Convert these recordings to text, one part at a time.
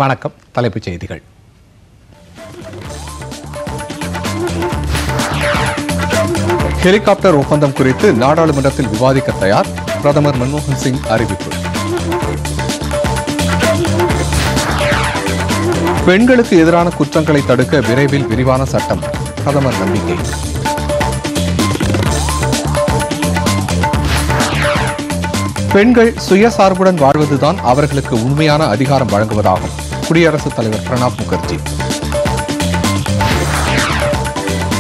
வணக்கம். தலைப்புச் செய்திகள். ஹெலிகாப்டர் ஒப்பந்தம் குறித்து நாடாளுமன்றத்தில் விவாதிக்க தயார், பிரதமர் மன்மோகன் சிங் அறிவிப்பு. பெண்களுக்கு எதிரான குற்றங்களை தடுக்க விரைவில் விரிவான சட்டம், பிரதமர் நம்பிக்கை. பெண்கள் சுயசார்புடன் வாழ்வதுதான் அவர்களுக்கு உண்மையான அதிகாரம் வழங்குவதாகும், குடியரசுத் தலைவர் பிரணாப் முகர்ஜி.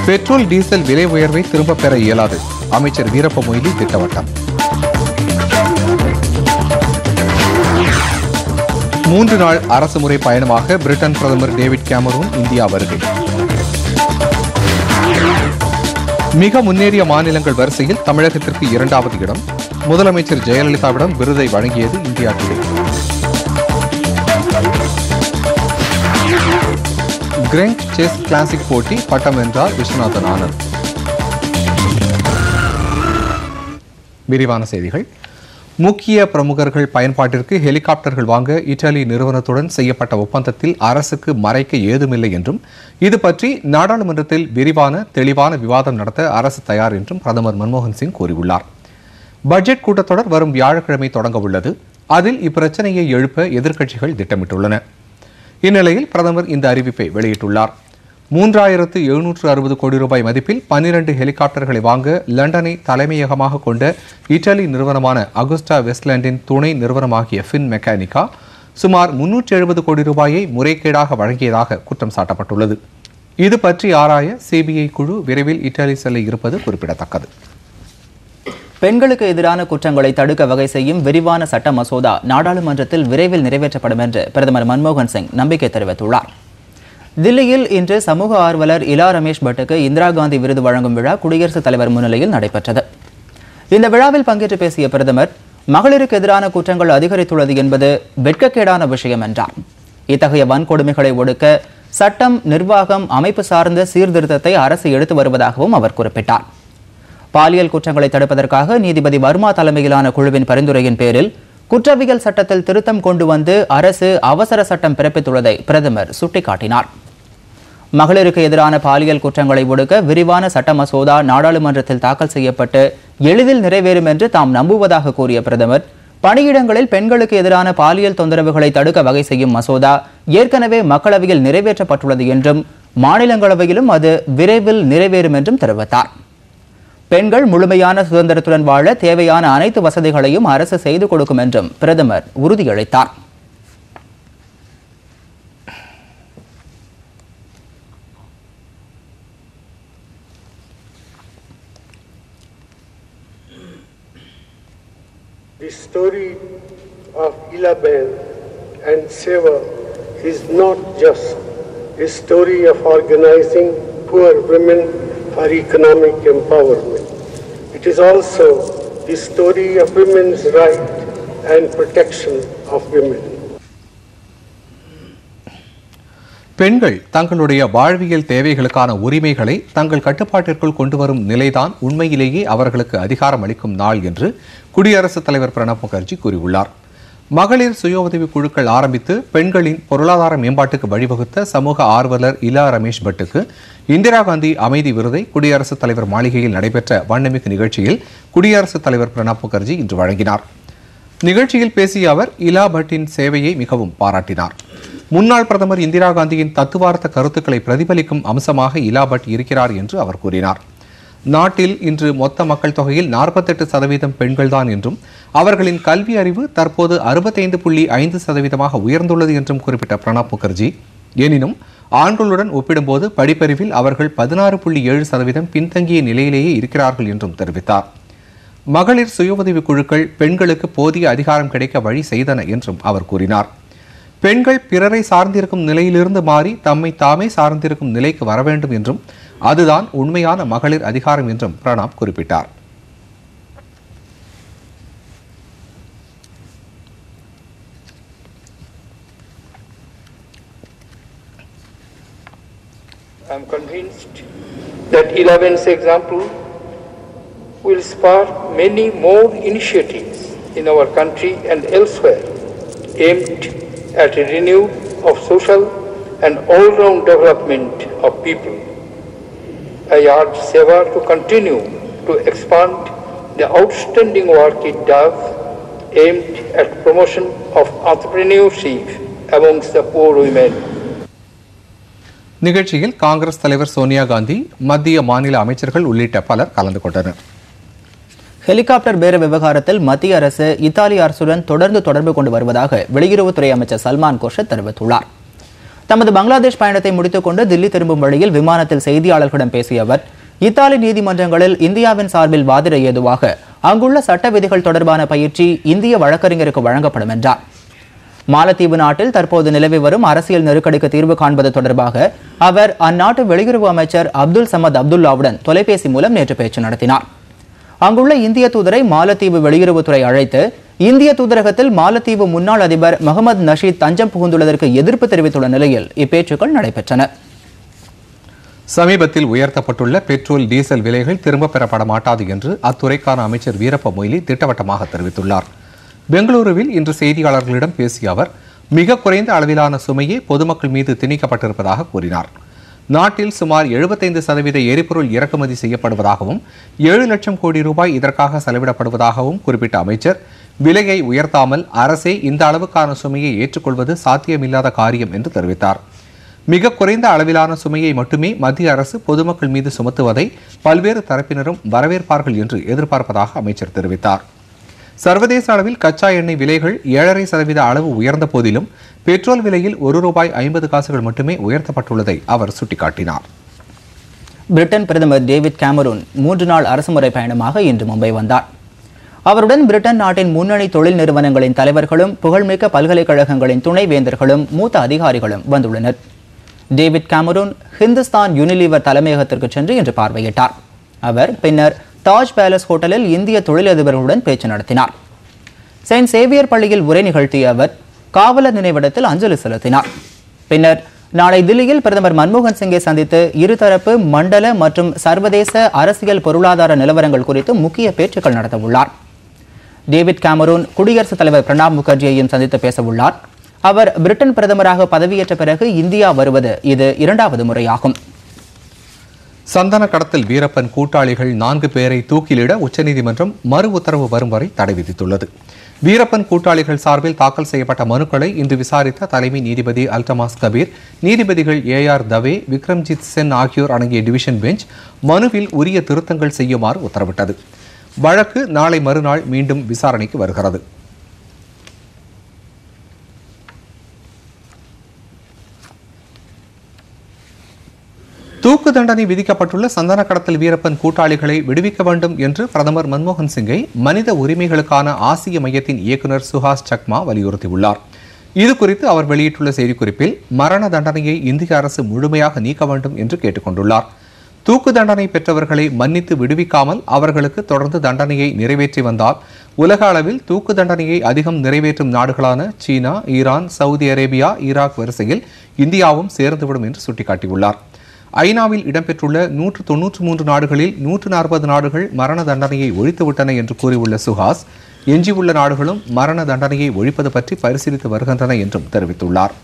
பெட்ரோல் டீசல் விலை உயர்வை திரும்பப் பெற இயலாது, அமைச்சர் வீரப்ப மொய்லி திட்டவட்டம். 3 நாள் அரசுமுறை பயணமாக பிரிட்டன் பிரதமர் டேவிட் கேமரூன் இந்தியா வருகை. மிக முன்னேறிய மாநிலங்கள் வரிசையில் தமிழகத்திற்கு 2வது இடம், முதலமைச்சர் ஜெயலலிதாவிடம் விருதை வழங்கியது இந்தியா டுடே. கிரெங்க் செஸ் கிளாசிக் போட்டி பட்டம் வென்றார் விஸ்வநாதன் ஆனந்த். விரிவான செய்திகள். முக்கிய பிரமுகர்கள் பயன்பாட்டிற்கு ஹெலிகாப்டர்கள் வாங்க இத்தாலி நிறுவனத்துடன் செய்யப்பட்ட ஒப்பந்தத்தில் அரசுக்கு மறைக்க ஏதுமில்லை என்றும், இது பற்றி நாடாளுமன்றத்தில் விரிவான தெளிவான விவாதம் நடத்த அரசு தயார் என்றும் பிரதமர் மன்மோகன் சிங் கூறியுள்ளார். பட்ஜெட் கூட்டத்தொடர் வரும் வியாழக்கிழமை தொடங்க உள்ளது. அதில் இப்பிரச்சனையை எழுப்ப எதிர்க்கட்சிகள் திட்டமிட்டுள்ளன. இந்நிலையில் பிரதமர் இந்த அறிவிப்பை வெளியிட்டுள்ளார். 3760 கோடி ரூபாய் மதிப்பில் 12 ஹெலிகாப்டர்களை வாங்க லண்டனை தலைமையகமாக கொண்ட இத்தாலி நிறுவனமான அகுஸ்டா வெஸ்ட்லேண்டின் துணை நிறுவனமாகிய ஃபின் மெக்கானிக்கா சுமார் 370 கோடி ரூபாயை முறைகேடாக வழங்கியதாக குற்றம் சாட்டப்பட்டுள்ளது. இது பற்றி ஆராய சிபிஐ குழு விரைவில் இத்தாலி செல்ல இருப்பது குறிப்பிடத்தக்கது. பெண்களுக்கு எதிரான குற்றங்களை தடுக்க வகை செய்யும் விரிவான சட்ட மசோதா நாடாளுமன்றத்தில் விரைவில் நிறைவேற்றப்படும் என்று பிரதமர் மன்மோகன் சிங் நம்பிக்கை தெரிவித்துள்ளார். தில்லியில் இன்று சமூக ஆர்வலர் இலா ரமேஷ் பட்டுக்கு இந்திரா காந்தி விருது வழங்கும் விழா குடியரசுத் தலைவர் முன்னிலையில் நடைபெற்றது. இந்த விழாவில் பங்கேற்று பேசிய பிரதமர், மகளிருக்கு எதிரான குற்றங்கள் அதிகரித்துள்ளது என்பது வெட்கக்கேடான விஷயம் என்றார். இத்தகைய வன்கொடுமைகளை ஒடுக்க சட்டம், நிர்வாகம், அமைப்பு சார்ந்த சீர்திருத்தத்தை அரசு எடுத்து வருவதாகவும் அவர் குறிப்பிட்டார். பாலியல் குற்றங்களை தடுப்பதற்காக நீதிபதி வர்மா தலைமையிலான குழுவின் பரிந்துரையின் பேரில் குற்றவியல் சட்டத்தில் திருத்தம் கொண்டு வந்து அரசு அவசர சட்டம் பிறப்பித்துள்ளதை பிரதமர் சுட்டிக்காட்டினார். மகளிருக்கு எதிரான பாலியல் குற்றங்களை ஒடுக்க விரிவான சட்ட மசோதா நாடாளுமன்றத்தில் தாக்கல் செய்யப்பட்டு எளிதில் நிறைவேறும் என்று தாம் நம்புவதாக கூறிய பிரதமர், பணியிடங்களில் பெண்களுக்கு எதிரான பாலியல் தொந்தரவுகளை தடுக்க வகை செய்யும் மசோதா ஏற்கனவே மக்களவையில் நிறைவேற்றப்பட்டுள்ளது என்றும், மாநிலங்களவையிலும் அது விரைவில் நிறைவேறும் என்றும் தெரிவித்தார். பெண்கள் முழுமையான சுதந்திரத்துடன் வாழ தேவையான அனைத்து வசதிகளையும் அரசு செய்து கொடுக்கும் என்றும் பிரதமர் உறுதியளித்தார். The story of Ilaben and Seva is not just a story of organizing poor women for economic empowerment. It is also the story of women's right and protection of women. பெண்கள் தங்களுடைய வாழ்வியல் தேவைகளுக்கான உரிமைகளை தங்கள் கட்டுப்பாட்டிற்குள் கொண்டு வரும் நிலைதான் உண்மையிலேயே அவர்களுக்கு அதிகாரம் அளிக்கும் நாள் என்று குடியரசுத் தலைவர் பிரணாப் முகர்ஜி கூறியுள்ளார். மகளிர் சுய உதவி குழுக்கள் ஆரம்பித்து பெண்களின் பொருளாதார மேம்பாட்டுக்கு வழிவகுத்த சமூக ஆர்வலர் இலா ரமேஷ் பட்டுக்கு இந்திரா காந்தி அமைதி விருதை குடியரசுத் தலைவர் மாளிகையில் நடைபெற்ற வண்ணமிகு நிகழ்ச்சியில் குடியரசுத் தலைவர் பிரணாப் முகர்ஜி இன்று வழங்கினார். நிகழ்ச்சியில் பேசிய அவர் இலா பட்டின் சேவையை மிகவும் பாராட்டினார். முன்னாள் பிரதமர் இந்திரா காந்தியின் தத்துவார்த்த கருத்துக்களை பிரதிபலிக்கும் அம்சமாக இலா பட் இருக்கிறார் என்று அவர் கூறினார். நாட்டில் இன்று மொத்த மக்கள் தொகையில் 48% பெண்கள்தான் என்றும், அவர்களின் கல்வி அறிவு தற்போது 65.5% உயர்ந்துள்ளது என்றும் குறிப்பிட்ட பிரணாப் முகர்ஜி, எனினும் ஆண்களுடன் ஒப்பிடும்போது படிப்பறிவில் அவர்கள் 16.7% பின்தங்கிய நிலையிலேயே இருக்கிறார்கள் என்றும் தெரிவித்தார். மகளிர் சுய உதவி குழுக்கள் பெண்களுக்கு போதிய அதிகாரம் கிடைக்க வழி செய்தன என்றும் அவர் கூறினார். பெண்கள் பிறரை சார்ந்திருக்கும் நிலையிலிருந்து மாறி தம்மை தாமே சார்ந்திருக்கும் நிலைக்கு வர வேண்டும் என்றும், அதுதான் உண்மையான மகளிர் அதிகாரம் என்றும் பிரணாப் குறிப்பிட்டார். I am convinced that 11th example will spark many more initiatives in our country and elsewhere aimed at a renewed of social and all-round development of people. I urge SEWA to continue to expand the outstanding work it does aimed at promotion of entrepreneurship amongst the poor women. நிகழ்ச்சியில் காங்கிரஸ் தலைவர் சோனியா காந்தி, மத்திய மாநில அமைச்சர்கள் உள்ளிட்ட பலர் கலந்து கொண்டனர். Helicopter பேர விவகாரத்தில் மத்திய அரசு இத்தாலி அரசுடன் தொடர்ந்து தொடர்பு கொண்டு வருவதாக வெளியுறவுத்துறை அமைச்சர் சல்மான் கோஷத் தெரிவித்துள்ளார். தமது பங்களாதேஷ் பயணத்தை முடித்துக் கொண்டு தில்லி திரும்பும் வழியில் விமானத்தில் செய்தியாளர்களிடம் பேசிய அவர், இத்தாலி நீதிமன்றங்களில் இந்தியாவின் சார்பில் வாதிட ஏதுவாக அங்குள்ள சட்ட விதிகள் தொடர்பான பயிற்சி இந்திய வழக்கறிஞருக்கு வழங்கப்படும் என்றார். மாலத்தீவு நாட்டில் தற்போது நிலவி வரும் அரசியல் நெருக்கடிக்கு தீர்வு காண்பது தொடர்பாக அவர் அந்நாட்டு வெளியுறவு அமைச்சர் அப்துல் சமத் அப்துல்லாவுடன் தொலைபேசி மூலம் நேற்று பேச்சு நடத்தினார். அங்குள்ள இந்திய தூதரை மாலத்தீவு வெளியுறவுத்துறை அழைத்து இந்திய தூதரகத்தில் மாலத்தீவு முன்னாள் அதிபர் முகமது நஷீத் தஞ்சம் புகுந்துள்ளதற்கு எதிர்ப்பு தெரிவித்துள்ள நிலையில் இப்பேச்சுக்கள் நடைபெற்றன. சமீபத்தில் உயர்த்தப்பட்டுள்ள பெட்ரோல், டீசல் விலைகள் திரும்பப் பெறப்பட மாட்டாது என்று அத்துறைக்கான அமைச்சர் வீரப்ப மொய்லி திட்டவட்டமாக தெரிவித்துள்ளார். பெங்களூருவில் இன்று செய்தியாளர்களிடம் பேசிய அவர், மிக குறைந்த அளவிலான சுமையே பொதுமக்கள் மீது திணிக்கப்பட்டிருப்பதாக கூறினார். நாட்டில் சுமார் 75% எரிபொருள் இறக்குமதி செய்யப்படுவதாகவும் 7 லட்சம் கோடி ரூபாய் இதற்காக செலவிடப்படுவதாகவும் குறிப்பிட்ட அமைச்சர், விலையை உயர்த்தாமல் அரசே இந்த அளவுக்கான சுமையை ஏற்றுக்கொள்வது சாத்தியமில்லாத காரியம் என்று தெரிவித்தார். மிக குறைந்த அளவிலான சுமையை மட்டுமே மத்திய அரசு பொதுமக்கள் மீது சுமத்துவதை பல்வேறு தரப்பினரும் வரவேற்பார்கள் என்று எதிர்பார்ப்பதாக அமைச்சர் தெரிவித்தார். சர்வதேச அளவில் கச்சா எண்ணெய் விலைகள் 7.5% அளவு உயர்ந்த போதிலும் பெட்ரோல் விலையில் ₹1.50 மட்டுமே உயர்த்தப்பட்டுள்ளதை அவர் சுட்டிக்காட்டினார். பிரிட்டன் பிரதமர் டேவிட் கேமரூன் 3 நாள் அரசுமுறை பயணமாக இன்று மும்பை வந்தார். அவருடன் பிரிட்டன் நாட்டின் முன்னணி தொழில் நிறுவனங்களின் தலைவர்களும் புகழ்மிக்க பல்கலைக்கழகங்களின் துணைவேந்தர்களும் மூத்த அதிகாரிகளும் வந்துள்ளனர். டேவிட் கேமரூன் ஹிந்துஸ்தான் யூனிலீவர் தலைமையகத்திற்கு சென்று இன்று பார்வையிட்டார். அவர் பின்னர் தாஜ் பேலஸ் ஹோட்டலில் இந்திய தொழிலதிபர்களுடன் பேச்சு நடத்தினார். செயின்ட் சேவியர் பள்ளியில் உரை நிகழ்த்திய அவர் காவலர் நினைவிடத்தில் அஞ்சலி செலுத்தினார். பின்னர் நாளை தில்லியில் பிரதமர் மன்மோகன் சிங்கை சந்தித்து இருதரப்பு, மண்டல மற்றும் சர்வதேச அரசியல் பொருளாதார நிலவரங்கள் குறித்து முக்கிய பேச்சுக்கள் நடத்தவுள்ளார். டேவிட் கேமரூன் குடியரசுத் தலைவர் பிரணாப் முகர்ஜியையும் சந்தித்து பேசவுள்ளார். அவர் பிரிட்டன் பிரதமராக பதவியேற்ற பிறகு இந்தியா வருவது இது 2வது முறையாகும். சந்தன கடத்தல் வீரப்பன் கூட்டாளிகள் 4 பேரை தூக்கிலிட உச்சநீதிமன்றம் மறு உத்தரவு வரும் வரை தடை விதித்துள்ளது. வீரப்பன் கூட்டாளிகள் சார்பில் தாக்கல் செய்யப்பட்ட மனுக்களை இன்று விசாரித்த தலைமை நீதிபதி அல்டமாஸ் கபீர், நீதிபதிகள் AR தவே, விக்ரம்ஜித் சென் ஆகியோர் அடங்கிய டிவிஷன் பெஞ்ச் மனுவில் உரிய திருத்தங்கள் செய்யுமாறு உத்தரவிட்டது. வழக்கு நாளை மறுநாள் மீண்டும் விசாரணைக்கு வருகிறது. தூக்கு தண்டனை விதிக்கப்பட்டுள்ள சந்தன கடத்தல் வீரப்பன் கூட்டாளிகளை விடுவிக்க வேண்டும் என்று பிரதமர் மன்மோகன் சிங்கை மனித உரிமைகளுக்கான ஆசிய மையத்தின் இயக்குநர் சுஹாஸ் சக்மா வலியுறுத்தியுள்ளார். இதுகுறித்து அவர் வெளியிட்டுள்ள செய்திக்குறிப்பில், மரண தண்டனையை இந்திய அரசு முழுமையாக நீக்க வேண்டும் என்று கேட்டுக்கொண்டுள்ளார். தூக்கு தண்டனை பெற்றவர்களை மன்னித்து விடுவிக்காமல் அவர்களுக்கு தொடர்ந்து தண்டனையை நிறைவேற்றி வந்தால் உலக அளவில் தூக்கு தண்டனையை அதிகம் நிறைவேற்றும் நாடுகளான சீனா, ஈரான், சவுதி அரேபியா, ஈராக் வரிசையில் இந்தியாவும் சேர்ந்துவிடும் என்று சுட்டிக்காட்டியுள்ளார். ஐநாவில் இடம்பெற்றுள்ள 193 நாடுகளில் 140 நாடுகள் மரண தண்டனையை ஒழித்துவிட்டன என்று கூறியுள்ள சுஹாஸ், எஞ்சியுள்ள நாடுகளும் மரண தண்டனையை ஒழிப்பது பற்றி பரிசீலித்து வருகின்றன என்றும் தெரிவித்துள்ளார்.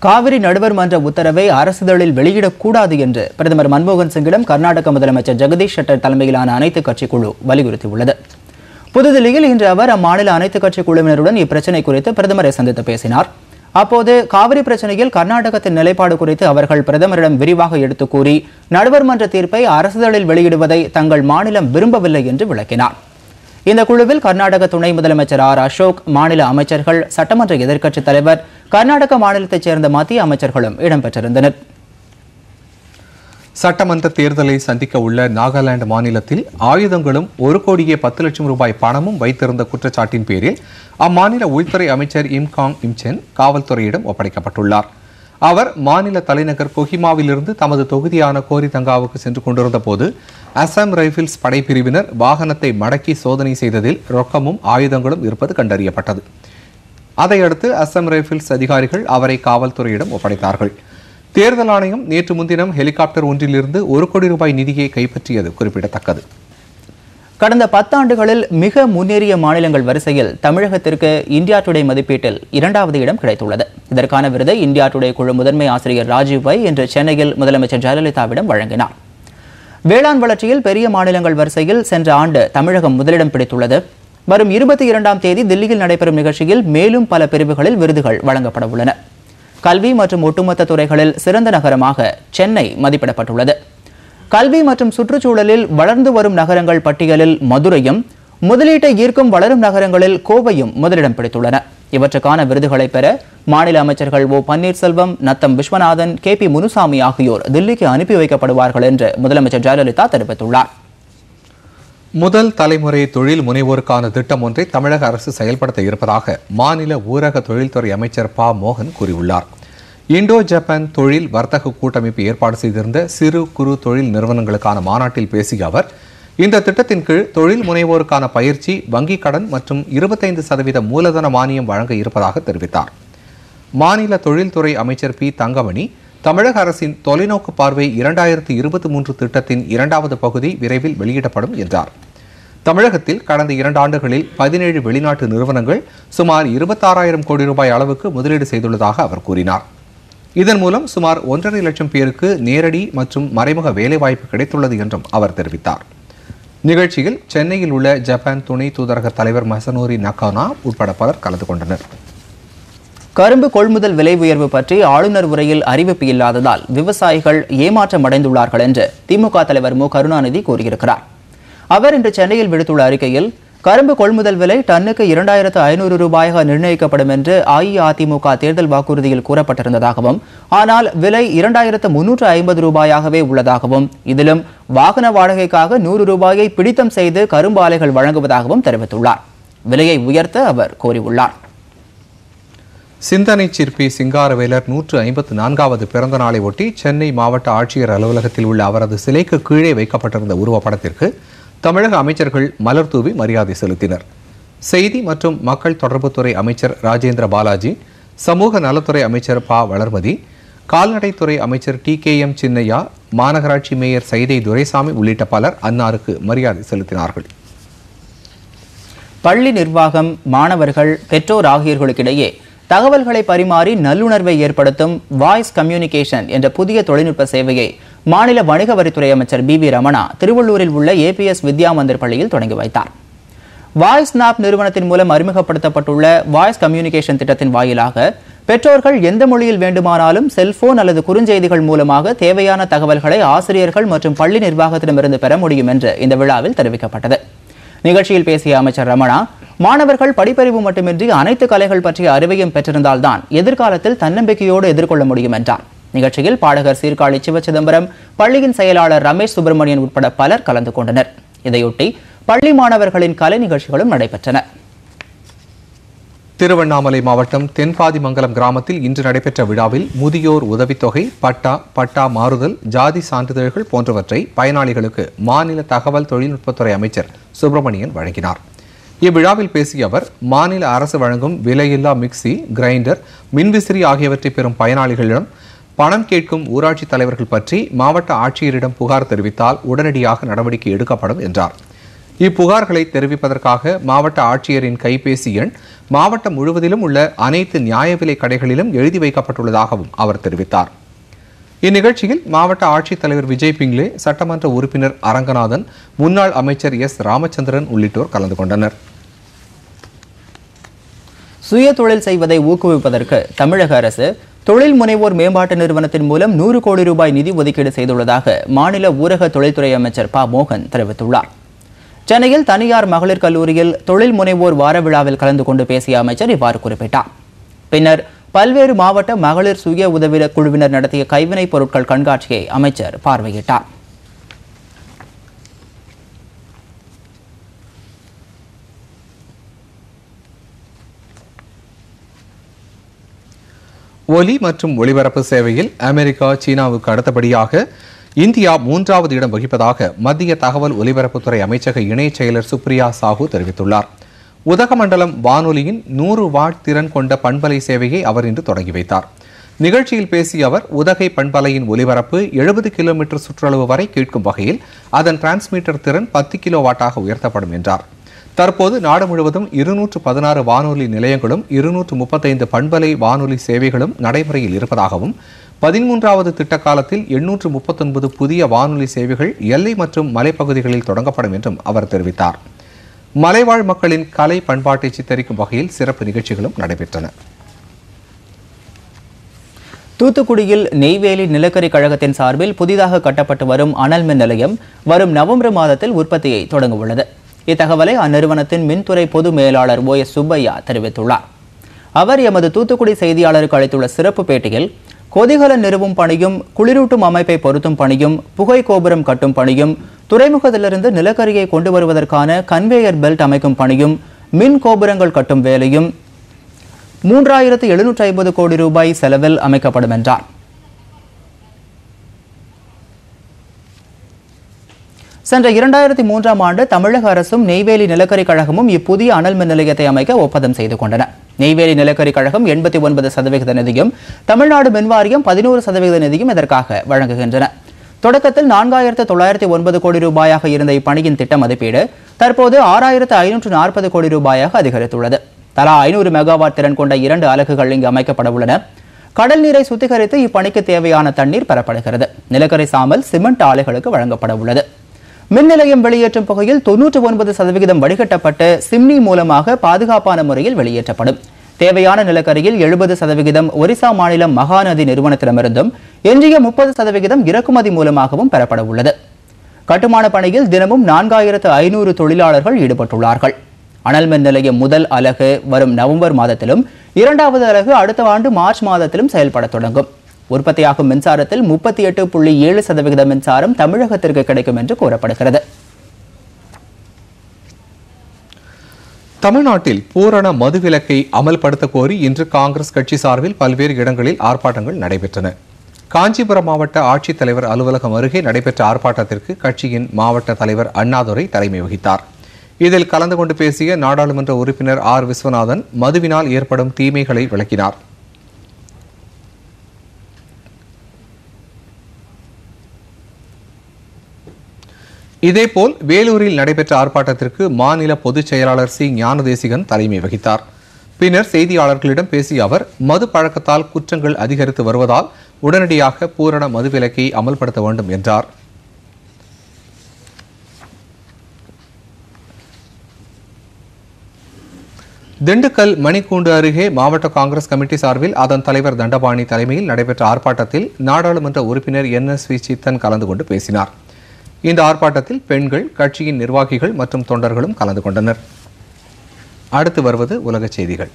காவிரி நடுவர் மன்ற உத்தரவை அரசிதழில் வெளியிடக்கூடாது என்று பிரதமர் மன்மோகன் சிங்கிடம் கர்நாடக முதலமைச்சர் ஜெகதீஷ் ஷெட்டர் தலைமையிலான அனைத்துக் கட்சி குழு வலியுறுத்தியுள்ளது. புதுதில்லியில் இன்று அவர் அம்மாநில அனைத்துக் கட்சி குழுவினருடன் இப்பிரச்சினை குறித்து பிரதமரை சந்தித்து பேசினார். அப்போது காவிரி பிரச்சனையில் கர்நாடகத்தின் நிலைப்பாடு குறித்து அவர்கள் பிரதமரிடம் விரிவாக எடுத்துக் கூறி நடுவர் மன்ற தீர்ப்பை அரசிதழில் வெளியிடுவதை தங்கள் மாநிலம் விரும்பவில்லை என்று விளக்கினார். இந்த குழுவில் கர்நாடக துணை முதலமைச்சர் R. அசோக், மாநில அமைச்சர்கள், சட்டமன்ற எதிர்க்கட்சித் தலைவர், கர்நாடக மாநிலத்தைச் சேர்ந்த மத்திய அமைச்சர்களும் இடம்பெற்றிருந்தனர். சட்டமன்ற தேர்தலை சந்திக்க உள்ள நாகாலாந்து மாநிலத்தில் ஆயுதங்களும் 1,10,00,000 ரூபாய் பணமும் வைத்திருந்த குற்றச்சாட்டின் பேரில் அம்மாநில உள்துறை அமைச்சர் இம்காங் இம்சென் காவல்துறையிடம் ஒப்படைக்கப்பட்டுள்ளார். அவர் மாநில தலைநகர் கொஹிமாவிலிருந்து தமது தொகுதியான கோரிதங்காவுக்கு சென்று கொண்டிருந்த போது அசாம் ரைபிள்ஸ் படைப்பிரிவினர் வாகனத்தை மடக்கி சோதனை செய்ததில் ரொக்கமும் ஆயுதங்களும் இருப்பது கண்டறியப்பட்டது. அதையடுத்து அசாம் ரைபிள்ஸ் அதிகாரிகள் அவரை காவல்துறையிடம் ஒப்படைத்தார்கள். தேர்தல் ஆணையம் நேற்று முன்தினம் ஹெலிகாப்டர் ஒன்றிலிருந்து 1 கோடி ரூபாய் நிதியை கைப்பற்றியது குறிப்பிடத்தக்கது. கடந்த 10 ஆண்டுகளில் மிக முன்னேறிய மாநிலங்கள் வரிசையில் தமிழகத்திற்கு இந்தியா டுடே மதிப்பீட்டில் 2வது இடம் கிடைத்துள்ளது. இதற்கான விருதை இந்தியா டுடே குழு முதன்மை ஆசிரியர் ராஜீவ் வை இன்று சென்னையில் முதலமைச்சர் ஜெயலலிதாவிடம் வழங்கினார். வேளாண் வளர்ச்சியில் பெரிய மாநிலங்கள் வரிசையில் சென்ற ஆண்டு தமிழகம் முதலிடம் பிடித்துள்ளது. வரும் 22ஆம் தேதி தில்லியில் நடைபெறும் நிகழ்ச்சியில் மேலும் பல பிரிவுகளில் விருதுகள் வழங்கப்பட உள்ளன. கல்வி மற்றும் ஒட்டுமொத்த துறைகளில் சிறந்த நகரமாக சென்னை மதிப்பிடப்பட்டுள்ளது. கல்வி மற்றும் சுற்றுச்சூழலில் வளர்ந்து வரும் நகரங்கள் பட்டியலில் மதுரையும், முதலீட்டை ஈர்க்கும் வளரும் நகரங்களில் கோவையும் முதலிடம் பிடித்துள்ளன. இவற்றுக்கான விருதுகளை பெற மாநில அமைச்சர்கள் ஓ பன்னீர்செல்வம், நத்தம் விஸ்வநாதன், KP முனுசாமி ஆகியோர் தில்லிக்கு அனுப்பி வைக்கப்படுவார்கள் என்று முதலமைச்சர் ஜெயலலிதா தெரிவித்துள்ளார். முதல் தலைமுறை தொழில் முனைவோருக்கான திட்டம் ஒன்றை தமிழக அரசு செயல்படுத்த இருப்பதாக மாநில ஊரக தொழில்துறை அமைச்சர் ப. மோகன் கூறியுள்ளார். இந்தோ ஜப்பான் தொழில் வர்த்தக கூட்டமைப்பு ஏற்பாடு செய்திருந்த சிறு குறு தொழில் நிறுவனங்களுக்கான மாநாட்டில் பேசிய அவர், இந்த திட்டத்தின் கீழ் தொழில் முனைவோருக்கான பயிற்சி, வங்கிக் கடன் மற்றும் 25% மூலதன மானியம் வழங்க இருப்பதாக தெரிவித்தார். மாநில தொழில்துறை அமைச்சர் பி. தங்கமணி, தமிழக அரசின் தொலைநோக்கு பார்வை 2023 திட்டத்தின் 2வது பகுதி விரைவில் வெளியிடப்படும் என்றார். தமிழகத்தில் கடந்த 2 ஆண்டுகளில் 17 வெளிநாட்டு நிறுவனங்கள் சுமார் 26,000 கோடி ரூபாய் அளவுக்கு முதலீடு செய்துள்ளதாக அவர் கூறினார். இதன் மூலம் சுமார் 1.5 லட்சம் பேருக்கு நேரடி மற்றும் மறைமுக வேலைவாய்ப்பு கிடைத்துள்ளது என்றும் அவர் தெரிவித்தார். நிகழ்ச்சியில் சென்னையில் உள்ள ஜப்பான் துணை தூதரக தலைவர் மசனோரி நகானா உட்பட பலர் கலந்து கொண்டனர். கரும்பு கொள்முதல் விலை உயர்வு பற்றி ஆளுநர் உரையில் அறிவிப்பு இல்லாததால் விவசாயிகள் ஏமாற்றம் அடைந்துள்ளார்கள் என்று திமுக தலைவர் மு. கருணாநிதி கூறியிருக்கிறார். அவர் இன்று சென்னையில் விடுத்துள்ள அறிக்கையில், கரும்பு கொள்முதல் விலை டன்னுக்கு 2,500 ரூபாயாக நிர்ணயிக்கப்படும் என்று அஇஅதிமுக தேர்தல் வாக்குறுதியில் கூறப்பட்டிருந்ததாகவும், ஆனால் விலை 2,350 ரூபாயாகவே உள்ளதாகவும், இதிலும் வாகன வாடகைக்காக 100 ரூபாயை பிடித்தம் செய்து கரும்பு ஆலைகள் வழங்குவதாகவும் தெரிவித்துள்ளார். விலையை உயர்த்த அவர் கோரியுள்ளார். சிந்தனை சிற்பி சிங்காரவேலர் 154வது பிறந்த நாளை ஒட்டி சென்னை மாவட்ட ஆட்சியர் அலுவலகத்தில் உள்ள அவரது சிலைக்கு கீழே வைக்கப்பட்டிருந்த உருவப்படத்திற்கு தமிழக அமைச்சர்கள் மலர் தூவி மரியாதை செலுத்தினர். செய்தி மற்றும் மக்கள் தொடர்புத்துறை அமைச்சர் ராஜேந்திர பாலாஜி, சமூக நலத்துறை அமைச்சர் ப. வளர்மதி, கால்நடைத்துறை அமைச்சர் TKM சின்னையா, மாநகராட்சி மேயர் சைதை துரைசாமி உள்ளிட்ட பலர் அன்னாருக்கு மரியாதை செலுத்தினார்கள். பள்ளி நிர்வாகம், மாணவர்கள், பெற்றோர் ஆகியோர்களுக்கிடையே தகவல்களை பரிமாறி நல்லுணர்வை ஏற்படுத்தும் வாய்ஸ் கம்யூனிகேஷன் என்ற புதிய தொழில்நுட்ப சேவையை மாநில வணிக வரித்துறை அமைச்சர் BV ரமணா திருவள்ளூரில் உள்ள APS வித்யா மந்திர் பள்ளியில் தொடங்கி வைத்தார். வாய்ஸ் நாப் நிறுவனத்தின் மூலம் அறிமுகப்படுத்தப்பட்டுள்ள வாய்ஸ் கம்யூனிகேஷன் திட்டத்தின் வாயிலாக பெற்றோர்கள் எந்த மொழியில் வேண்டுமானாலும் செல்போன் அல்லது குறுஞ்செய்திகள் மூலமாக தேவையான தகவல்களை ஆசிரியர்கள் மற்றும் பள்ளி நிர்வாகத்திடமிருந்து பெற முடியும் என்று இந்த விழாவில் தெரிவிக்கப்பட்டது. நிகழ்ச்சியில் பேசிய அமைச்சர் ரமணா, மாணவர்கள் படிப்பறிவு மட்டுமின்றி அனைத்து கலைகள் பற்றிய அறிவையும் பெற்றிருந்தால்தான் எதிர்காலத்தில் தன்னம்பிக்கையோடு எதிர்கொள்ள முடியும் என்றார். நிகழ்ச்சியில் பாடகர் சீர்காழி சிவச்சிதம்பரம், பள்ளியின் செயலாளர் ரமேஷ் சுப்பிரமணியன் உட்பட பலர் கலந்து கொண்டனர். இதையொட்டி பள்ளி மாணவர்களின் கலை நிகழ்ச்சிகளும் நடைபெற்றன. திருவண்ணாமலை மாவட்டம் தென்பாதிமங்கலம் கிராமத்தில் இன்று நடைபெற்ற விழாவில் முதியோர் உதவித்தொகை, பட்டா மாறுதல், ஜாதி சான்றிதழ்கள் போன்றவற்றை பயனாளிகளுக்கு மாநில தகவல் தொழில்நுட்பத்துறை அமைச்சர் சுப்பிரமணியன் வழங்கினார். இவ்விழாவில் பேசிய அவர், மாநில அரசு வழங்கும் விலையில்லா மிக்சி, கிரைண்டர், மின்விசிறி ஆகியவற்றை பெறும் பயனாளிகளிடம் பணம் கேட்கும் ஊராட்சி தலைவர்கள் பற்றி மாவட்ட ஆட்சியரிடம் புகார் தெரிவித்தால் உடனடியாக நடவடிக்கை எடுக்கப்படும் என்றார். இப்புகார்களை தெரிவிப்பதற்காக மாவட்ட ஆட்சியரின் கைபேசி எண் மாவட்டம் முழுவதிலும் உள்ள அனைத்து நியாய விலை கடைகளிலும் எழுதி வைக்கப்பட்டுள்ளதாகவும் அவர் தெரிவித்தார். இந்நிகழ்ச்சியில் மாவட்ட ஆட்சித்தலைவர் விஜய் பிங்லே, சட்டமன்ற உறுப்பினர் அரங்கநாதன், முன்னாள் அமைச்சர் S. ராமச்சந்திரன் உள்ளிட்டோர் கலந்து கொண்டனர். சுய தொழில் செய்வதை ஊக்குவிப்பதற்கு தமிழக அரசு தொழில் முனைவோர் மேம்பாட்டு நிறுவனத்தின் மூலம் 100 கோடி ரூபாய் நிதி ஒதுக்கீடு செய்துள்ளதாக மாநில ஊரக தொழில்துறை அமைச்சர் ப. மோகன் தெரிவித்துள்ளார். சென்னையில் தனியார் மகளிர் கல்லூரியில் தொழில் முனைவோர் வார விழாவில் கலந்து கொண்டு பேசிய அமைச்சர் இவ்வாறு குறிப்பிட்டார். பின்னர் பல்வேறு மாவட்ட மகளிர் சுய உதவி குழுவினர் நடத்திய கைவினைப் பொருட்கள் கண்காட்சியை அமைச்சர் பார்வையிட்டார். ஒலி மற்றும் ஒளிபரப்பு சேவையில் அமெரிக்கா, சீனாவுக்கு அடுத்தபடியாக இந்தியா 3வது இடம் வகிப்பதாக மத்திய தகவல் ஒலிபரப்புத்துறை அமைச்சக இணைச் செயலர் சுப்ரியா சாஹூ தெரிவித்துள்ளார். உதகமண்டலம் வானொலியின் 100 வாட் திறன் கொண்ட பண்பலை சேவையை அவர் இன்று தொடங்கி வைத்தார். நிகழ்ச்சியில் பேசிய அவர் உதகை பண்பலையின் ஒலிபரப்பு 70 கிலோமீட்டர் சுற்றளவு வரை கேட்கும் வகையில் அதன் டிரான்ஸ்மீட்டர் திறன் 10 கிலோவாட்டாக உயர்த்தப்படும் என்றார். தற்போது நாடு முழுவதும் 216 வானொலி நிலையங்களும் 235 பண்பலை வானொலி சேவைகளும் நடைமுறையில் இருப்பதாகவும் 13வது திட்ட காலத்தில் 839 புதிய வானொலி சேவைகள் எல்லை மற்றும் மலைப்பகுதிகளில் தொடங்கப்படும் என்றும் அவர் தெரிவித்தார். மலைவாழ் மக்களின் கலை பண்பாட்டை சித்தரிக்கும் வகையில் சிறப்பு நிகழ்ச்சிகளும் நடைபெற்றன. தூத்துக்குடியில் நெய்வேலி நிலக்கரி கழகத்தின் சார்பில் புதிதாக கட்டப்பட்டு வரும் அனல் மின் நிலையம் வரும் நவம்பர் மாதத்தில் உற்பத்தியை தொடங்க உள்ளது. இத்தகவலை அந்நிறுவனத்தின் மின்துறை பொது மேலாளர் OS சுப்பையா தெரிவித்துள்ளார். அவர் எமது தூத்துக்குடி செய்தியாளருக்கு அளித்துள்ள சிறப்பு பேட்டியில் கொதிகலன் நிறுவும் பணியும், குளிரூட்டும் அமைப்பை பொருத்தும் பணியும், புகை கோபுரம் கட்டும் பணியும், துறைமுகத்திலிருந்து நிலக்கரியை கொண்டு வருவதற்கான கன்வேயர் பெல்ட் அமைக்கும் பணியும், மின் கோபுரங்கள் கட்டும் வேலையும் 3750 கோடி ரூபாய் செலவில் அமைக்கப்படும் என்றார். சென்ற 2003ஆம் ஆண்டு தமிழக அரசும் நெய்வேலி நிலக்கரி கழகமும் இப்புதிய அனல் மின் நிலையத்தை அமைக்க ஒப்பந்தம் செய்து கொண்டன. நெய்வேலி நிலக்கரி கழகம் 89% நிதியும், தமிழ்நாடு மின்வாரியம் 11% நிதியும் இதற்காக வழங்குகின்றன. தொடக்கத்தில் 4909 கோடி ரூபாயாக இருந்த இப்பணியின் திட்ட மதிப்பீடு தற்போது 6540 கோடி ரூபாயாக அதிகரித்துள்ளது. தலா 500 மெகாவாட் திறன் கொண்ட 2 அலகுகள் இங்கு அமைக்கப்பட உள்ளன. கடல் நீரை சுத்திகரித்து இப்பணிக்கு தேவையான தண்ணீர் பெறப்படுகிறது. நிலக்கரி சாம்பல் சிமெண்ட் ஆலைகளுக்கு வழங்கப்பட உள்ளது. மின் நிலையம் வெளியேற்றும் புகையில் 99% வடிகட்டப்பட்டு சிம்னி மூலமாக பாதுகாப்பான முறையில் வெளியேற்றப்படும். தேவையான நிலக்கரியில் 70% ஒரிசா மாநிலம் மகாநதி நிறுவனத்திடமிருந்தும் எஞ்சிய 30% இறக்குமதி மூலமாகவும் பெறப்பட உள்ளது. கட்டுமான பணியில் தினமும் 4500 தொழிலாளர்கள் ஈடுபட்டுள்ளார்கள். அனல் மின் நிலையம் முதல் அலகு வரும் நவம்பர் மாதத்திலும் 2வது அலகு அடுத்த ஆண்டு மார்ச் மாதத்திலும் செயல்பட தொடங்கும். உற்பத்தியாகும் மின்சாரத்தில் 38.7% மின்சாரம் தமிழகத்திற்கு கிடைக்கும் என்று கூறப்படுகிறது. தமிழ்நாட்டில் பூரண மதுவிலக்கை அமல்படுத்த கோரி இன்று காங்கிரஸ் கட்சி சார்பில் பல்வேறு இடங்களில் ஆர்ப்பாட்டங்கள் நடைபெற்றன. காஞ்சிபுரம் மாவட்ட ஆட்சித்தலைவர் அலுவலகம் அருகே நடைபெற்ற ஆர்ப்பாட்டத்திற்கு கட்சியின் மாவட்ட தலைவர் அண்ணாதுரை தலைமை வகித்தார். இதில் கலந்து கொண்டு பேசிய நாடாளுமன்ற உறுப்பினர் R. விஸ்வநாதன் மதுவினால் ஏற்படும் தீமைகளை விளக்கினார். இதேபோல் வேலூரில் நடைபெற்ற ஆர்ப்பாட்டத்திற்கு மாநில பொதுச் செயலாளர் சி. ஞானதேசிகன் தலைமை வகித்தார். பின்னர் செய்தியாளர்களிடம் பேசிய அவர் மது பழக்கத்தால் குற்றங்கள் அதிகரித்து வருவதால் உடனடியாக பூரண மதுவிலக்கை அமல்படுத்த வேண்டும் என்றார். திண்டுக்கல் மணிக்கூண்டு அருகே மாவட்ட காங்கிரஸ் கமிட்டி சார்பில் அதன் தலைவர் தண்டபாணி தலைமையில் நடைபெற்ற ஆர்ப்பாட்டத்தில் நாடாளுமன்ற உறுப்பினர் NSV சித்தன் கலந்து கொண்டு பேசினார். இந்த ஆர்ப்பாட்டத்தில் பெண்கள், கட்சியின் நிர்வாகிகள் மற்றும் தொண்டர்களும் கலந்து கொண்டனர். அடுத்து வருவது உலகச் செய்திகள்.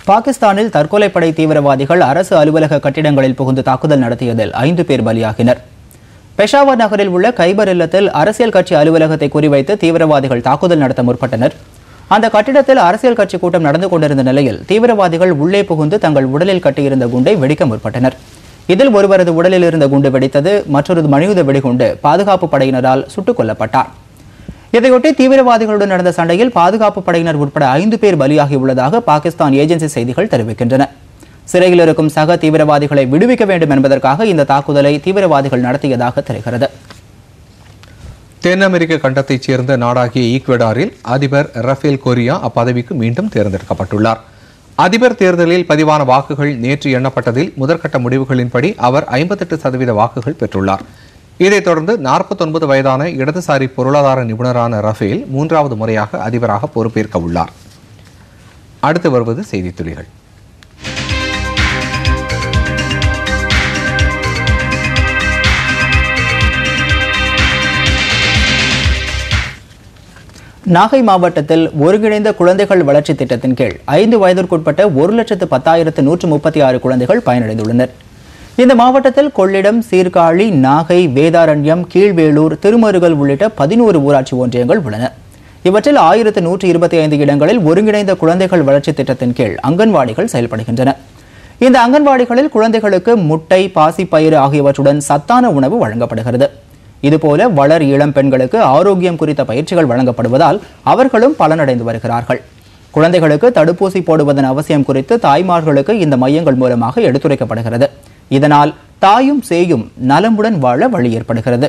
பாகிஸ்தானில் தற்கொலைப்படை தீவிரவாதிகள் அரசு அலுவலக கட்டிடங்களில் புகுந்து தாக்குதல் நடத்தியதில் 5 பேர் பலியாகினர். பெஷாவர் நகரில் உள்ள கைபர் இல்லத்தில் அரசியல் கட்சி அலுவலகத்தை குறிவைத்து தீவிரவாதிகள் தாக்குதல் நடத்த முற்பட்டனர். அந்த கட்டிடத்தில் அரசியல் கட்சி கூட்டம் நடந்து கொண்டிருந்த நிலையில் தீவிரவாதிகள் உள்ளே புகுந்து தங்கள் உடலில் கட்டியிருந்த குண்டை வெடிக்க முற்பட்டனர். இதில் ஒருவரது உடலில் இருந்த குண்டு வெடித்தது. மற்றொரு மனித வெடிகுண்டு பாதுகாப்பு படையினரால் சுட்டுக் கொல்லப்பட்டார். இதையொட்டி தீவிரவாதிகளுடன் நடந்த சண்டையில் பாதுகாப்பு படையினர் உட்பட 5 பேர் பலியாகியுள்ளதாக பாகிஸ்தான் ஏஜென்சி செய்திகள் தெரிவிக்கின்றன. சிறையில் இருக்கும் சக தீவிரவாதிகளை விடுவிக்க வேண்டும் என்பதற்காக இந்த தாக்குதலை தீவிரவாதிகள் நடத்தியதாக தெரிகிறது. தென் அமெரிக்க கண்டத்தைச் சேர்ந்த நாடாகிய ஈக்வெடாரில் அதிபர் ரஃபேல் கொரியா அப்பதவிக்கு மீண்டும் தேர்ந்தெடுக்கப்பட்டுள்ளார். அதிபர் தேர்தலில் பதிவான வாக்குகள் நேற்று எண்ணப்பட்டதில் முதற்கட்ட முடிவுகளின்படி அவர் 58% வாக்குகள் பெற்றுள்ளார். இதைத் தொடர்ந்து 49 வயதான இடதுசாரி பொருளாதார நிபுணரான ரஃபேல் 3வது முறையாக அதிபராக பொறுப்பேற்க உள்ளார். அடுத்து வருவது செய்தித் துளிகள். நாகை மாவட்டத்தில் ஒருங்கிணைந்த குழந்தைகள் வளர்ச்சி திட்டத்தின் கீழ் 5 வயதிற்குட்பட்ட 1,10,136 குழந்தைகள் பயனடைந்துள்ளனர். இந்த மாவட்டத்தில் கொள்ளிடம், சீர்காழி, நாகை, வேதாரண்யம், கீழ்வேளூர், திருமருகல் உள்ளிட்ட 11 ஊராட்சி ஒன்றியங்கள் உள்ளன. இவற்றில் 1125 இடங்களில் ஒருங்கிணைந்த குழந்தைகள் வளர்ச்சி திட்டத்தின் கீழ் அங்கன்வாடிகள் செயல்படுகின்றன. இந்த அங்கன்வாடிகளில் குழந்தைகளுக்கு முட்டை, பாசிப்பயிறு ஆகியவற்றுடன் சத்தான உணவு வழங்கப்படுகிறது. இதுபோல வளர் இளம் பெண்களுக்கு ஆரோக்கியம் குறித்த பயிற்சிகள் வழங்கப்படுவதால் அவர்களும் பலனடைந்து வருகிறார்கள். குழந்தைகளுக்கு தடுப்பூசி போடுவதன் அவசியம் குறித்து தாய்மார்களுக்கு இந்த மையங்கள் மூலமாக எடுத்துரைக்கப்படுகிறது. இதனால் தாயும் சேயும் நலமுடன் வாழ வழி ஏற்படுகிறது.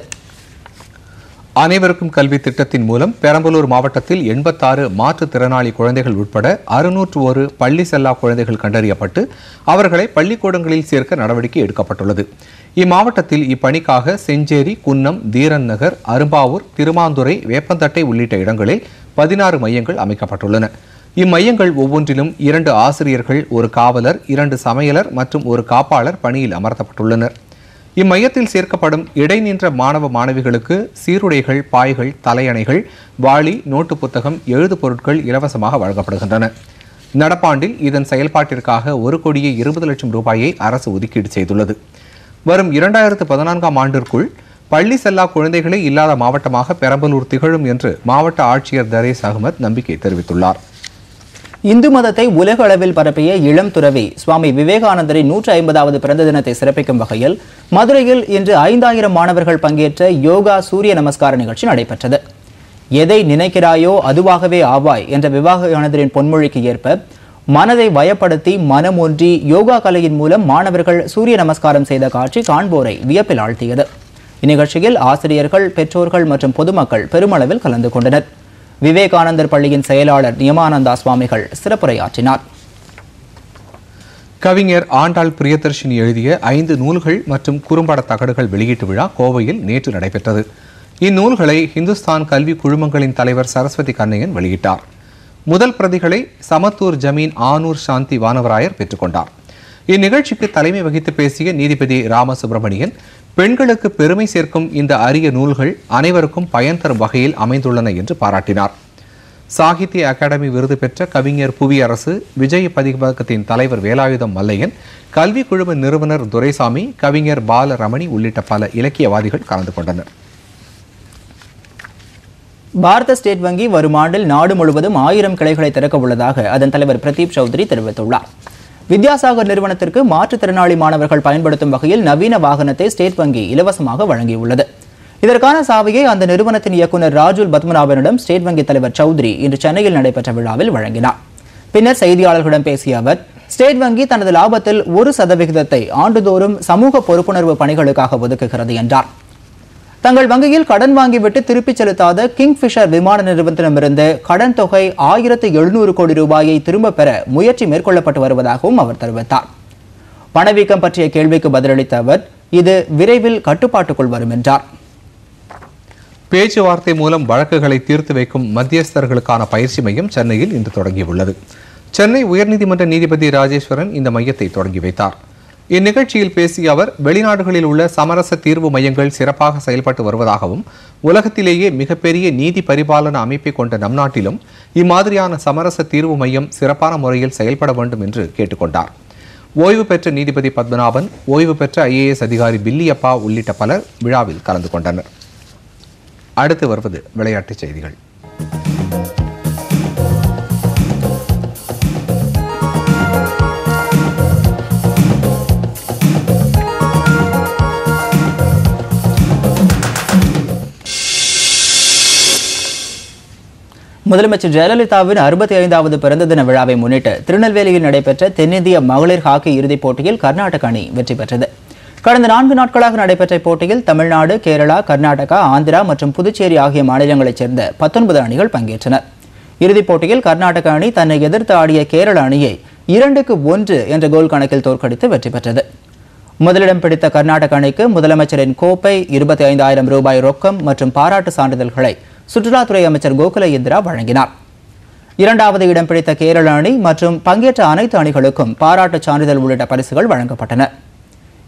அனைவருக்கும் கல்வி திட்டத்தின் மூலம் பெரம்பலூர் மாவட்டத்தில் 86 மாற்றுத்திறனாளி குழந்தைகள் உட்பட 601 பள்ளி செல்லா குழந்தைகள் கண்டறியப்பட்டு அவர்களை பள்ளிக்கூடங்களில் சேர்க்க நடவடிக்கை எடுக்கப்பட்டுள்ளது. இம்மாவட்டத்தில் இப்பணிக்காக செஞ்சேரி, குன்னம், தீரன் நகர், அரும்பாவூர், திருமாந்துறை, வேப்பந்தட்டை உள்ளிட்ட இடங்களில் 16 மையங்கள் அமைக்கப்பட்டுள்ளன. இம்மையங்கள் ஒவ்வொன்றிலும் 2 ஆசிரியர்கள், 1 காவலர், 2 சமையலர் மற்றும் 1 காப்பாளர் பணியில் அமர்த்தப்பட்டுள்ளனர். இம்மையத்தில் சேர்க்கப்படும் இடைநின்ற மாணவ மாணவிகளுக்கு சீருடைகள், பாய்கள், தலையணைகள், வாளி, நோட்டு புத்தகம், எழுது பொருட்கள் இலவசமாக வழங்கப்படுகின்றன. நடப்பாண்டில் இதன் செயல்பாட்டிற்காக 1,20,00,000 ரூபாயை அரசு ஒதுக்கீடு செய்துள்ளது. வரும் 2014ஆம் ஆண்டிற்குள் பள்ளி செல்லா குழந்தைகளே இல்லாத மாவட்டமாக பெரம்பலூர் திகழும் என்று மாவட்ட ஆட்சியர் தரேஸ் அகமது நம்பிக்கை தெரிவித்துள்ளார். இந்து மதத்தை உலக அளவில் பரப்பிய இளம் துறவி சுவாமி விவேகானந்தரின் 150வது பிறந்த தினத்தை சிறப்பிக்கும் வகையில் மதுரையில் இன்று 5000 மாணவர்கள் பங்கேற்ற யோகா சூரிய நமஸ்கார நிகழ்ச்சி நடைபெற்றது. எதை நினைக்கிறாயோ அதுவாகவே ஆவாய் என்ற விவேகானந்தரின் பொன்மொழிக்கு ஏற்ப மனதை வயப்படுத்தி மனம் ஒன்றி யோகா கலையின் மூலம் மாணவர்கள் சூரிய நமஸ்காரம் செய்த காட்சி காண்போரை வியப்பில் ஆழ்த்தியது. இந்நிகழ்ச்சியில் ஆசிரியர்கள், பெற்றோர்கள் மற்றும் பொதுமக்கள் பெருமளவில் கலந்து கொண்டனர். விவேகானந்தர் பள்ளியின் செயலாளர் நியமானந்தா சுவாமிகள் சிறப்புரையாற்றினார். கவிஞர் ஆண்டாள் பிரியதர்ஷினி எழுதிய 5 நூல்கள் மற்றும் குறும்பட தகடுகள் வெளியீட்டு விழா கோவையில் நேற்று நடைபெற்றது. இந்நூல்களை இந்துஸ்தான் கல்வி குழுமங்களின் தலைவர் சரஸ்வதி கண்ணையன் வெளியிட்டார். முதல் பிரதிகளை சமத்தூர் ஜமீன் ஆனூர் சாந்தி வானவராயர் பெற்றுக்கொண்டார். இந்நிகழ்ச்சிக்கு தலைமை வகித்து பேசிய நீதிபதி ராமசுப்பிரமணியன், பெண்களுக்கு பெருமை சேர்க்கும் இந்த அரிய நூல்கள் அனைவருக்கும் பயன் தரும் வகையில் அமைந்துள்ளன என்று பாராட்டினார். சாகித்ய அகாடமி விருது பெற்ற கவிஞர் புவியரசு, விஜய பதிப்பகத்தின் தலைவர் வேலாயுதம் மல்லையன், கல்வி குழும நிறுவனர் துரைசாமி, கவிஞர் பாலரமணி உள்ளிட்ட பல இலக்கியவாதிகள் கலந்து கொண்டனர். பாரத ஸ்டேட் வங்கி வரும் ஆண்டில் நாடு முழுவதும் 1000 கிளைகளை திறக்க உள்ளதாக அதன் தலைவர் பிரதீப் சௌத்ரி தெரிவித்துள்ளார். வித்யாசாகர் நிறுவனத்திற்கு மாற்றுத்திறனாளி மாணவர்கள் பயன்படுத்தும் வகையில் நவீன வாகனத்தை ஸ்டேட் வங்கி இலவசமாக வழங்கியுள்ளது. இதற்கான சாவியை அந்த நிறுவனத்தின் இயக்குநர் ராஜுல் பத்மநாபனிடம் ஸ்டேட் வங்கி தலைவர் சௌத்ரி இன்று சென்னையில் நடைபெற்ற விழாவில் வழங்கினார். பின்னர் செய்தியாளர்களிடம் பேசிய அவர், ஸ்டேட் வங்கி தனது லாபத்தில் 1% ஆண்டுதோறும் சமூக பொறுப்புணர்வு பணிகளுக்காக ஒதுக்குகிறது என்றார். தங்கள் வங்கியில் கடன் வாங்கிவிட்டு திருப்பிச் செலுத்தாத கிங்ஃபிஷர் விமான நிறுவனத்திடமிருந்து கடன் தொகை 1700 கோடி ரூபாயை திரும்பப் பெற முயற்சி மேற்கொள்ளப்பட்டு வருவதாகவும் அவர் தெரிவித்தார். பணவீக்கம் பற்றிய கேள்விக்கு பதிலளித்த அவர், இது விரைவில் கட்டுப்பாட்டுக்குள் வரும் என்றார். பேச்சுவார்த்தை மூலம் வழக்குகளை தீர்த்து வைக்கும் மத்தியஸ்தர்களுக்கான பயிற்சி மையம் சென்னையில் இன்று தொடங்கியுள்ளது. சென்னை உயர்நீதிமன்ற நீதிபதி ராஜேஸ்வரன் இந்த மையத்தை தொடங்கி வைத்தார். இந்நிகழ்ச்சியில் பேசிய அவர், வெளிநாடுகளில் உள்ள சமரச தீர்வு மையங்கள் சிறப்பாக செயல்பட்டு வருவதாகவும் உலகத்திலேயே மிகப்பெரிய நீதி பரிபாலன அமைப்பை கொண்ட நம் நாட்டிலும் இம்மாதிரியான சமரச தீர்வு மையம் சிறப்பான முறையில் செயல்பட வேண்டும் என்று கேட்டுக்கொண்டார். ஓய்வு பெற்ற நீதிபதி பத்மநாபன், ஓய்வு பெற்ற IAS அதிகாரி பில்லியப்பா உள்ளிட்ட பலர் விழாவில் கலந்து கொண்டனர். அடுத்து வருவது விளையாட்டுச் செய்திகள். முதலமைச்சர் ஜெயலலிதாவின் 65வது பிறந்த தின விழாவை முன்னிட்டு திருநெல்வேலியில் நடைபெற்ற தென்னிந்திய மகளிர் ஹாக்கி இறுதிப் போட்டியில் கர்நாடக அணி வெற்றி பெற்றது. கடந்த 4 நாட்களாக நடைபெற்ற போட்டியில் தமிழ்நாடு, கேரளா, கர்நாடகா, ஆந்திரா மற்றும் புதுச்சேரி ஆகிய மாநிலங்களைச் சேர்ந்த 19 அணிகள் பங்கேற்றனர். இறுதிப் போட்டியில் கர்நாடக அணி தன்னை எதிர்த்து ஆடிய கேரள அணியை 2-1 என்ற கோல் கணக்கில் தோற்கடித்து வெற்றி பெற்றது. முதலிடம் பிடித்த கர்நாடக அணிக்கு முதலமைச்சரின் கோப்பை, 25,000 ரூபாய் ரொக்கம் மற்றும் பாராட்டு சான்றிதழ்களை சுற்றுலாத்துறை அமைச்சர் கோகுல இந்திரா வழங்கினார். 2வது இடம் பிடித்த கேரள அணி மற்றும் பங்கேற்ற அனைத்து அணிகளுக்கும் பாராட்டு சான்றிதழ் உள்ளிட்ட பரிசுகள் வழங்கப்பட்டன.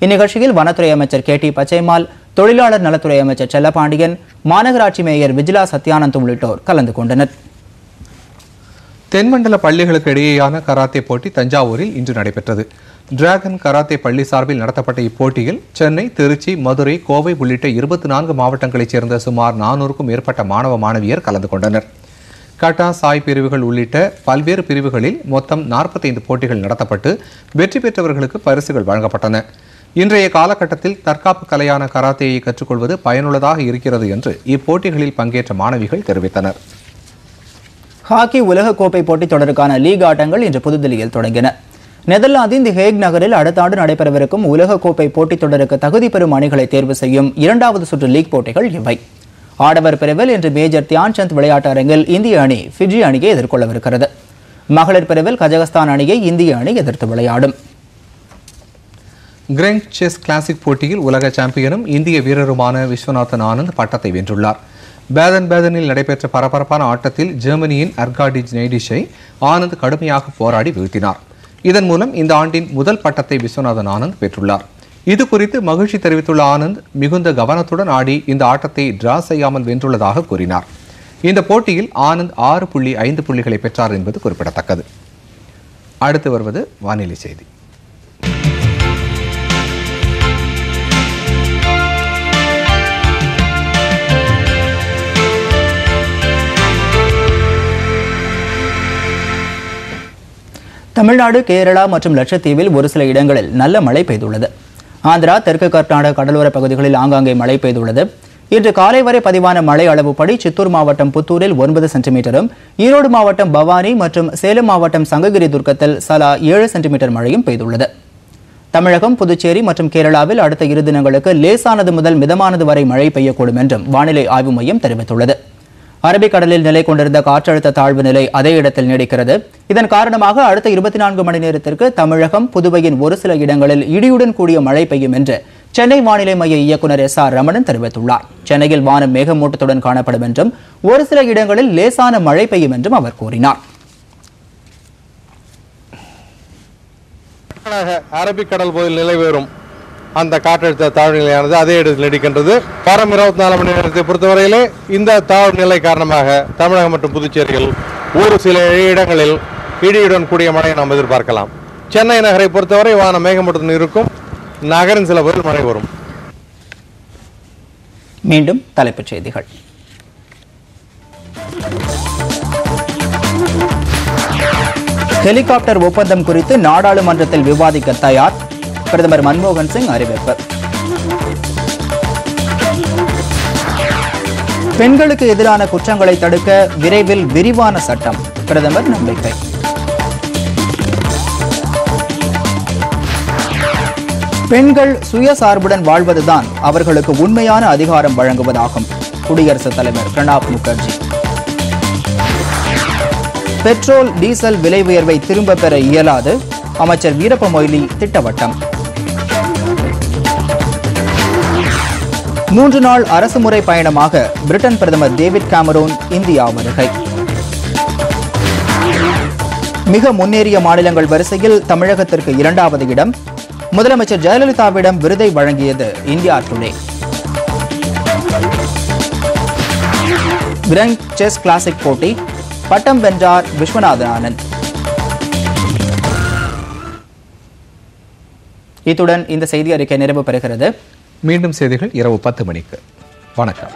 இந்நிகழ்ச்சியில் வனத்துறை அமைச்சர் KT பச்சைமால், தொழிலாளர் நலத்துறை அமைச்சர் செல்லப்பாண்டியன், மாநகராட்சி மேயர் விஜிலா சத்யானந்த் உள்ளிட்டோர் கலந்து கொண்டனர். தென்மண்டல பள்ளிகளுக்கு இடையேயான கராத்தே போட்டி தஞ்சாவூரில் இன்று நடைபெற்றது. டிராகன் கராத்தே பள்ளி சார்பில் நடத்தப்பட்ட இப்போட்டியில் சென்னை, திருச்சி, மதுரை, கோவை உள்ளிட்ட 24 மாவட்டங்களைச் சேர்ந்த சுமார் 400க்கும் மேற்பட்ட மாணவ மாணவியர் கலந்து கொண்டனர். கட்டா, சாய் பிரிவுகள் உள்ளிட்ட பல்வேறு பிரிவுகளில் மொத்தம் 45 போட்டிகள் நடத்தப்பட்டு வெற்றி பெற்றவர்களுக்கு பரிசுகள் வழங்கப்பட்டன. இன்றைய காலகட்டத்தில் தற்காப்பு கலையான கராத்தேயை கற்றுக்கொள்வது பயனுள்ளதாக இருக்கிறது என்று இப்போட்டிகளில் பங்கேற்ற மாணவிகள் தெரிவித்தனர். ஹாக்கி உலகக்கோப்பை போட்டித் தொடருக்கான லீக் ஆட்டங்கள் இன்று புதுதில்லியில் தொடங்கின. நெதர்லாந்தின் தி ஹேக் நகரில் அடுத்த ஆண்டு நடைபெறவிருக்கும் உலகக்கோப்பை போட்டித் தொடருக்கு தகுதி பெறும் அணிகளை தேர்வு செய்யும் 2வது சுற்று லீக் போட்டிகள் இவை. ஆடவர் பிரிவில் இன்று மேஜர் தியான்சந்த் விளையாட்டு அரங்கில் இந்திய அணி ஃபிஜி அணியை எதிர்கொள்ளவிருக்கிறது. மகளிர் பிரிவில் கஜகஸ்தான் அணியை இந்திய அணி எதிர்த்து விளையாடும். கிராண்ட் செஸ் கிளாசிக் போட்டியில் உலக சாம்பியனும் இந்திய வீரருமான விஸ்வநாதன் ஆனந்த் பட்டத்தை வென்றுள்ளார். பேதனில் நடைபெற்ற பரபரப்பான ஆட்டத்தில் ஜெர்மனியின் அர்காடிஜ் நெய்டிஷை ஆனந்த் கடுமையாக போராடி வீழ்த்தினார். இதன் மூலம் இந்த ஆண்டின் முதல் பட்டத்தை விஸ்வநாதன் ஆனந்த் பெற்றுள்ளார். இது குறித்து மகிழ்ச்சி தெரிவித்துள்ள ஆனந்த் மிகுந்த கவனத்துடன் ஆடி இந்த ஆட்டத்தை டிரா செய்யாமல் வென்றுள்ளதாக கூறினார். இந்த போட்டியில் ஆனந்த் 6.5 புள்ளிகளை பெற்றார் என்பது குறிப்பிடத்தக்கது. அடுத்து வருவது வானிலை செய்தி. தமிழ்நாடு, கேரளா மற்றும் லட்சத்தீவில் ஒரு சில இடங்களில் நல்ல மழை பெய்துள்ளது. ஆந்திரா, தெற்கு கர்நாடக கடலோர பகுதிகளில் ஆங்காங்கே மழை பெய்துள்ளது. இன்று காலை வரை பதிவான மழை அளவுப்படி சித்தூர் மாவட்டம் புத்தூரில் 9 சென்டிமீட்டரும், ஈரோடு மாவட்டம் பவானி மற்றும் சேலம் மாவட்டம் சங்ககிரி துர்க்கத்தில் தலா 7 சென்டிமீட்டர் மழையும் பெய்துள்ளது. தமிழகம், புதுச்சேரி மற்றும் கேரளாவில் அடுத்த 2 தினங்களுக்கு லேசானது முதல் மிதமானது வரை மழை பெய்யக்கூடும் என்றும் வானிலை ஆய்வு மையம் தெரிவித்துள்ளது. அரபிக்கடலில் நிலை கொண்டிருந்த காற்றழுத்த தாழ்வு நிலை அதே இடத்தில் நீடிக்கிறது. இதன் காரணமாக அடுத்த 24 மணி நேரத்திற்கு தமிழகம், புதுவையின் ஒரு சில இடங்களில் இடியுடன் கூடிய மழை பெய்யும் என்று சென்னை வானிலை மைய இயக்குநர் SR ரமணன் தெரிவித்துள்ளார். சென்னையில் வானம் மேகமூட்டத்துடன் காணப்படும் என்றும் ஒரு சில இடங்களில் லேசான மழை பெய்யும் என்றும் அவர் கூறினார். அரபிக்கடல் பகுதியில் நிலை பெறும் அந்த காற்றழுத்த தாழ்வு நிலையானது அதே இடத்தில் நீடிக்கின்றது. வாரம் 24 மணி நேரத்தை பொறுத்தவரையிலே இந்த தாழ்வு நிலை காரணமாக தமிழகம் மற்றும் புதுச்சேரியில் ஒரு சில இடங்களில் இடியுடன் கூடிய மழையை நாம் எதிர்பார்க்கலாம். சென்னை நகரை பொறுத்தவரை வானம் மேகமூட்டத்துடன் இருக்கும். நகரின் சில பகுதியில் மழை வரும். மீண்டும் தலைப்புச் செய்திகள். ஹெலிகாப்டர் ஒப்பந்தம் குறித்து நாடாளுமன்றத்தில் விவாதிக்க தயார், பிரதமர் மன்மோகன் சிங் அறிவிப்பு. பெண்களுக்கு எதிரான குற்றங்களை தடுக்க விரைவில் விரிவான சட்டம், பிரதமர் நம்பிக்கை. பெண்கள் சுயசார்புடன் வாழ்வதுதான் அவர்களுக்கு உண்மையான அதிகாரம் வழங்குவதாகும், குடியரசுத் தலைவர் பிரணாப் முகர்ஜி. பெட்ரோல், டீசல் விலை உயர்வை திரும்ப பெற இயலாது, அமைச்சர் வீரப்ப மொய்லி திட்டவட்டம். 3 நாள் அரசுமுறை பயணமாக பிரிட்டன் பிரதமர் டேவிட் கேமரூன் இந்தியா வருகை. மிக முன்னேறிய மாநிலங்கள் வரிசையில் தமிழகத்திற்கு 2வது இடம், முதலமைச்சர் ஜெயலலிதாவிடம் விருதை வழங்கியது India Today. Grand chess classic போட்டி, பட்டம் வென்றார் விஸ்வநாதன் ஆனந்த். இத்துடன் இந்த செய்தி அறிக்கை நிறைவு பெறுகிறது. மீண்டும் செய்திகள் இரவு 10 மணிக்கு. வணக்கம்.